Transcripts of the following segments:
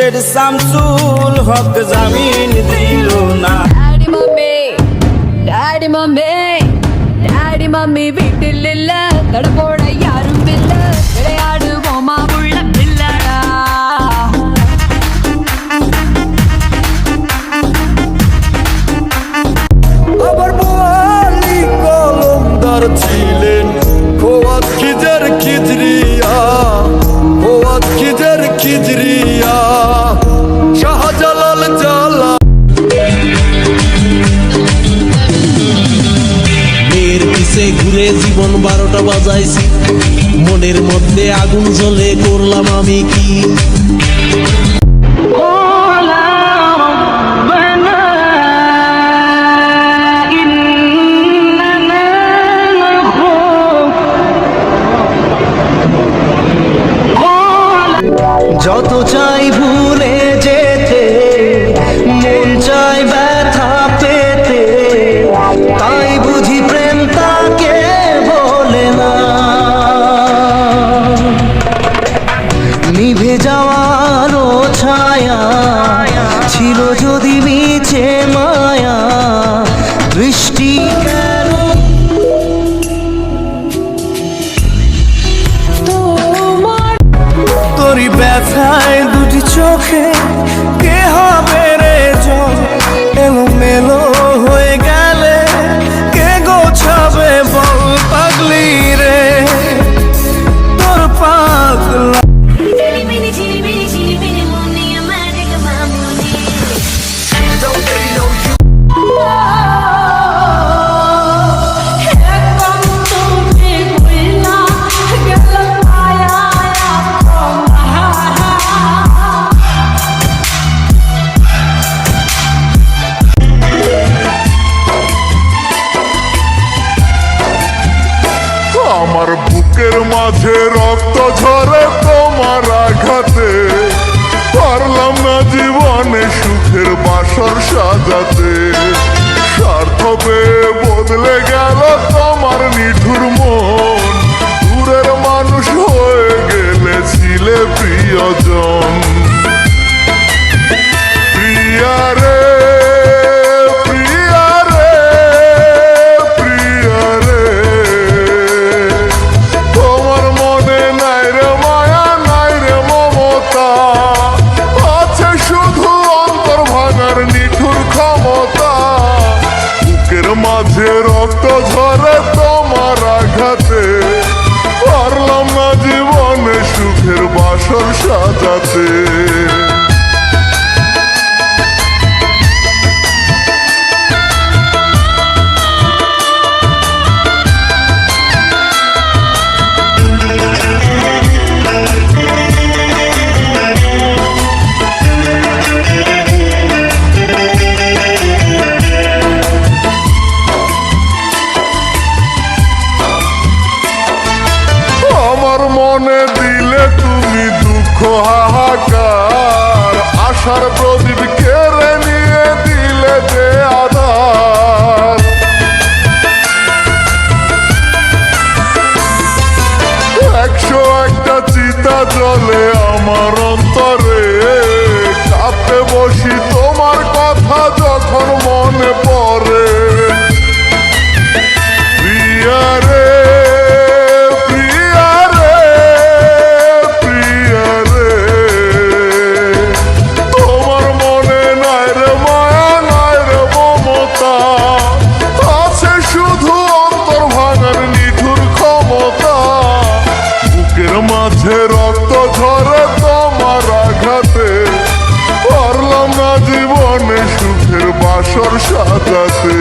Set Shamsul হক জামিন দিল না। ഡാഡി മമ്മി വീട്ടിലില്ല, കടപ്പോട യാരുമില്ല, വിളയാടുപോമാ ഉള്ള പിള്ളടാ. আবার বোয়ালি কলমদার ছিলেন খোয়াত খিজের খিজরিয়া, খোয়াত খিজের খিজরিয়া, শাহজালাল জালা। মেয়ের পিছে ঘুরে জীবন 12টা বাজাইছি, মনের মধ্যে আগুন জ্বলে করলাম আমি কি। যত চাই ভুলে যেতে, মন চাই ব্যথা পেতে, তাই বুঝি প্রেম তাকে বলে না। নিভে যাওয়ারও ছায়া ছিল যদি মিছে মায়া, দৃষ্টি কেন তোরই ব্যথায় দুটি চোখে কে হবে রে জল, এলোমেলো হয়ে গেলে কে গোছাবে বল পাগলি রে তোর পাগলা। আমার বুকের মাঝে রক্ত ঝরে তোমার আঘাতে, পারলাম না জীবনে সুখের বাসর সাজাতে। স্বার্থ পেয়ে বদলে গেল তোমার নিঠুর মন, দূরের মানুষ হয়ে গেলে ছিলে প্রিয়জন। প্রিয়া রে প্রিয়া রে প্রিয়া রে, তোমার মনে নাই রে মায়া নাই রে মমতা, আছে শুধু অন্তর ভাঙার নিঠুর ক্ষমতা। বুকের মাঝে রক্ত ঝরে তোমার আঘাতে, পারলাম না জীবনে সুখের বাসর সাজাতে। আমার মনে দিলে তুমি দুঃখ হাহাকার, আশার প্রদীপ কেড়ে নিয়ে দিলে যে আধার। 101টা চিতা জ্বলে আমার অন্তরে, কাঁদতে বসি তোমার কথা যখন মনে পড়ে। প্রিয়া রে প্রিয়া রে প্রিয়া রে, তোমার মনে নাই রে মায়া নাই রে মমতা, আছে শুধু অন্তর ভাঙার নিঠুর ক্ষমতা। বুকের মাঝে রক্ত ঝরে তোমার আঘাতে, পারলাম না জীবনে সুখের বাসর সাজাতে।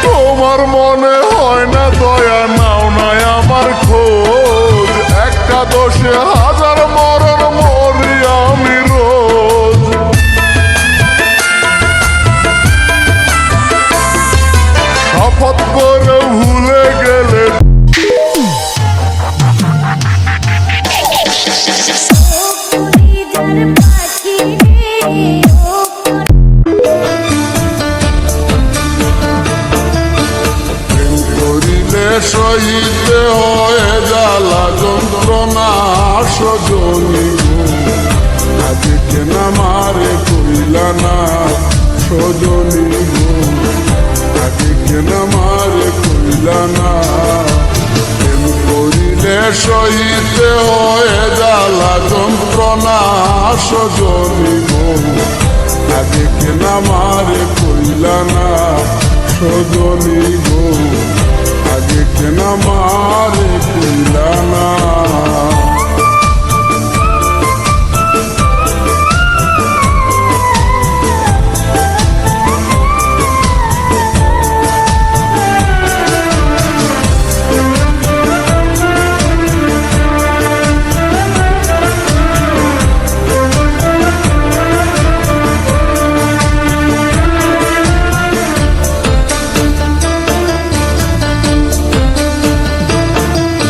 তোমার মনে হয় না দয়া, নাও নাই আমার খোঁজ, একটা দোষে হাজার মরণ মরি আমি রোজ। সজনী গো আগে কেন আমারে কইলা না সজনী গো আগে কেন আমারে কইলা না প্রেম করিলে সহিতে হয়ে জ্বালা যন্ত্রণা সজনী গো আগে কেন আমারে কইলা না সজনী গো আগে কেন আমারে কইলা না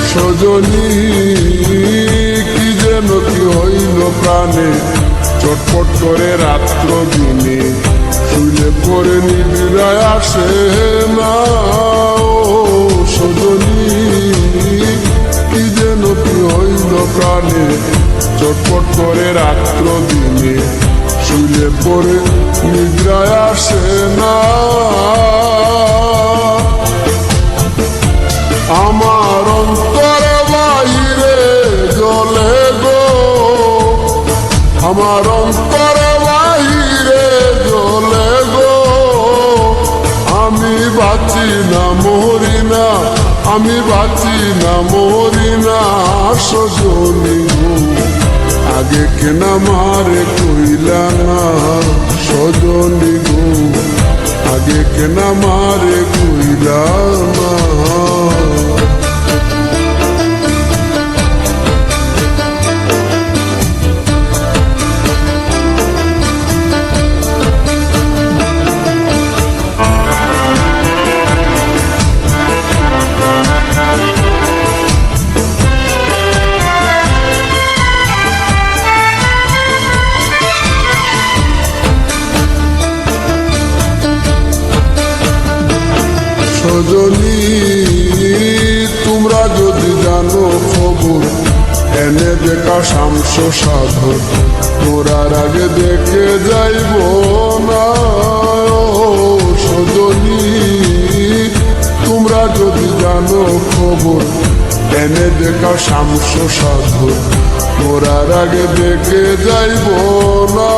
সজনী কি যেন কি হইল প্রাণে চটপট করে রাত্র দিনে শুলে পরে নিবিড়ায় আসে না ও সজনী কি যেন কি হইল প্রাণে চটপট করে রাত্র দিনে শুলে পরে নিবিড়ায় আসে না আমার অন্তর বাহিরে জ্বলে গো আমার অন্তর বাহিরে জ্বলে গো আমি বাঁচি না মরি না আমি বাঁচি না মরি না সজনী গো আগে কেন আমারে কইলা না সজনী গো আগে কেন আমারে কইলা না সজনী তোমরা যদি জানো খবর এনে দেখা শামস সাধন তোরার আগে দেখে যাইব না সজনী তোমরা যদি জানো খবর এনে দেখা শামস সাধন তোরার আগে দেখে যাইব না